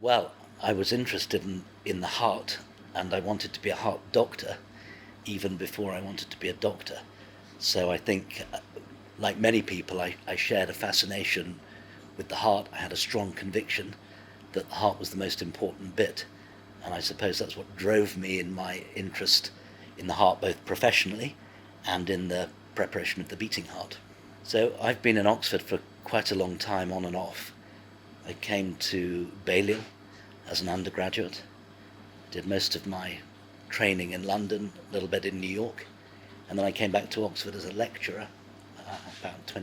Well, I was interested in the heart, and I wanted to be a heart doctor even before I wanted to be a doctor. So I think, like many people, I shared a fascination with the heart. I had a strong conviction that the heart was the most important bit. And I suppose that's what drove me in my interest in the heart, both professionally and in the preparation of the beating heart. So I've been in Oxford for quite a long time, on and off. I came to Balliol as an undergraduate, did most of my training in London, a little bit in New York, and then I came back to Oxford as a lecturer about a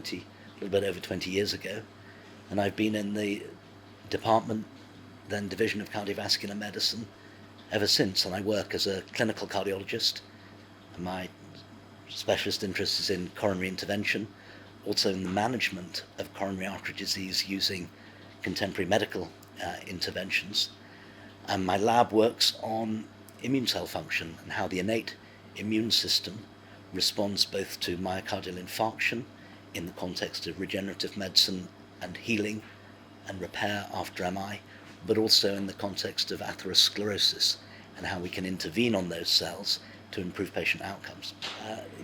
little bit over 20 years ago, and I've been in the department, then division of cardiovascular medicine, ever since, and I work as a clinical cardiologist. My specialist interest is in coronary intervention, also in the management of coronary artery disease using contemporary medical interventions. And my lab works on immune cell function and how the innate immune system responds both to myocardial infarction in the context of regenerative medicine and healing and repair after MI, but also in the context of atherosclerosis and how we can intervene on those cells to improve patient outcomes.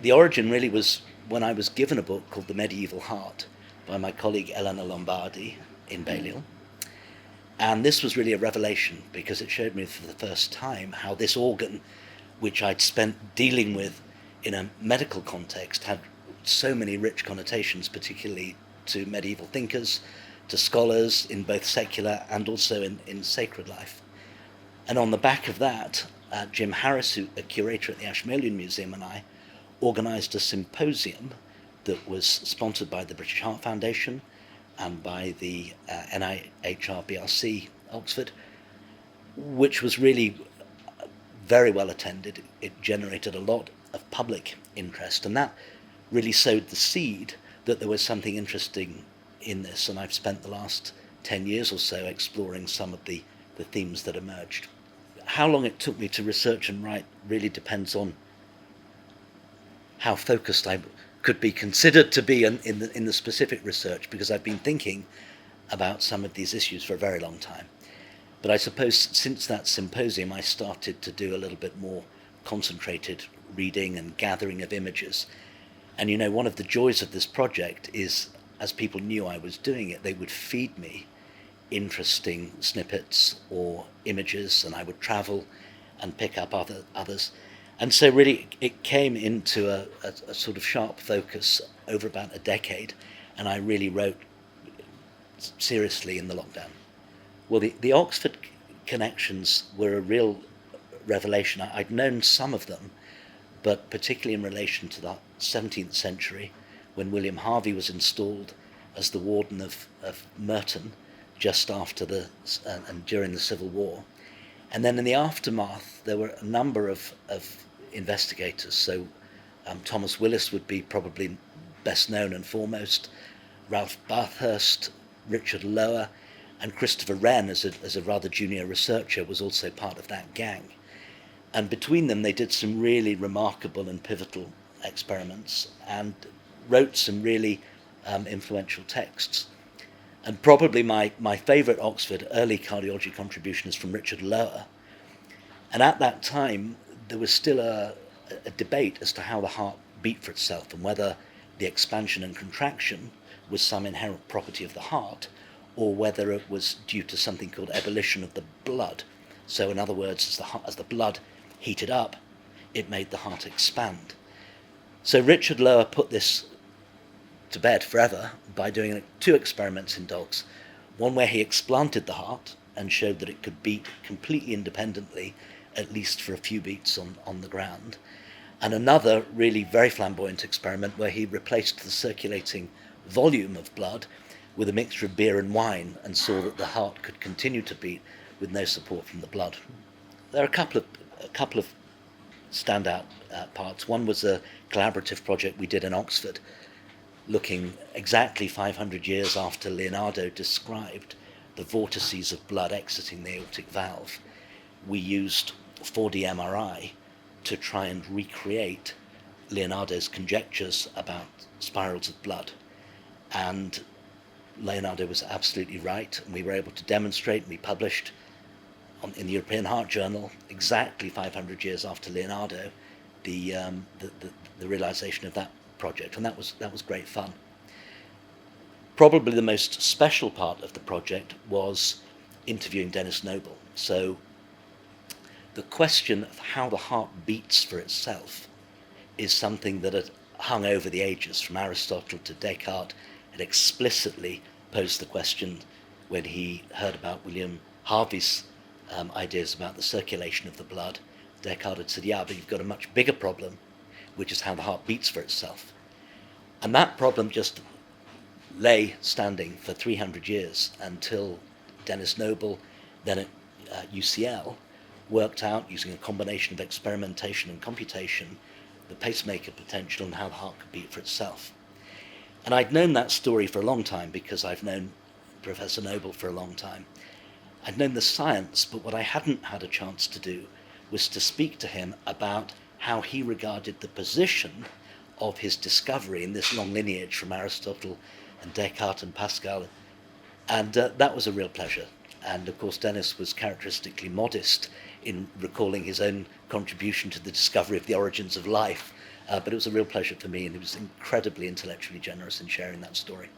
The origin really was when I was given a book called The Medieval Heart by my colleague Elena Lombardi in Balliol. And this was really a revelation because it showed me for the first time how this organ, which I'd spent dealing with in a medical context, had so many rich connotations, particularly to medieval thinkers, to scholars in both secular and also in sacred life. And on the back of that, Jim Harris, a curator at the Ashmolean Museum, and I organised a symposium that was sponsored by the British Heart Foundation and by the NIHRBRC Oxford, which was really very well attended. It generated a lot of public interest, and that really sowed the seed that there was something interesting in this, and I've spent the last 10 years or so exploring some of the themes that emerged. How long it took me to research and write really depends on how focused I could be considered to be in the specific research, because I've been thinking about some of these issues for a very long time. But I suppose since that symposium I started to do a little bit more concentrated reading and gathering of images. And you know, one of the joys of this project is, as people knew I was doing it, they would feed me interesting snippets or images, and I would travel and pick up others. And so really it came into a sort of sharp focus over about a decade, and I really wrote seriously in the lockdown. Well, the Oxford connections were a real revelation. I'd known some of them, but particularly in relation to the 17th century, when William Harvey was installed as the warden of Merton just after and during the Civil War. And then in the aftermath, there were a number of investigators. So Thomas Willis would be probably best known and foremost, Ralph Bathurst, Richard Lower, and Christopher Wren, as a rather junior researcher, was also part of that gang. And between them, they did some really remarkable and pivotal experiments and wrote some really influential texts. And probably my favourite Oxford early cardiology contribution is from Richard Lower. And at that time, there was still a debate as to how the heart beat for itself and whether the expansion and contraction was some inherent property of the heart, or whether it was due to something called ebullition of the blood. So in other words, as the blood heated up, it made the heart expand. So Richard Lower put this to bed forever by doing 2 experiments in dogs. One where he explanted the heart and showed that it could beat completely independently, at least for a few beats on the ground. And another really very flamboyant experiment where he replaced the circulating volume of blood with a mixture of beer and wine and saw that the heart could continue to beat with no support from the blood. There are a couple of standout parts. One was a collaborative project we did in Oxford, looking exactly 500 years after Leonardo described the vortices of blood exiting the aortic valve. We used 4D MRI to try and recreate Leonardo's conjectures about spirals of blood. And Leonardo was absolutely right, and we were able to demonstrate, and we published in the European Heart Journal, exactly 500 years after Leonardo, the realization of that project, and that was great fun. Probably the most special part of the project was interviewing Denis Noble. So the question of how the heart beats for itself is something that had hung over the ages, from Aristotle to Descartes. Had explicitly posed the question when he heard about William Harvey's ideas about the circulation of the blood. Descartes had said, yeah, but you've got a much bigger problem, which is how the heart beats for itself. And that problem just lay standing for 300 years until Denis Noble, then at UCL, worked out, using a combination of experimentation and computation, the pacemaker potential and how the heart could beat for itself. And I'd known that story for a long time because I've known Professor Noble for a long time. I'd known the science, but what I hadn't had a chance to do was to speak to him about how he regarded the position of his discovery in this long lineage from Aristotle and Descartes and Pascal. And that was a real pleasure. And of course, Denis was characteristically modest in recalling his own contribution to the discovery of the origins of life. But it was a real pleasure for me, and he was incredibly intellectually generous in sharing that story.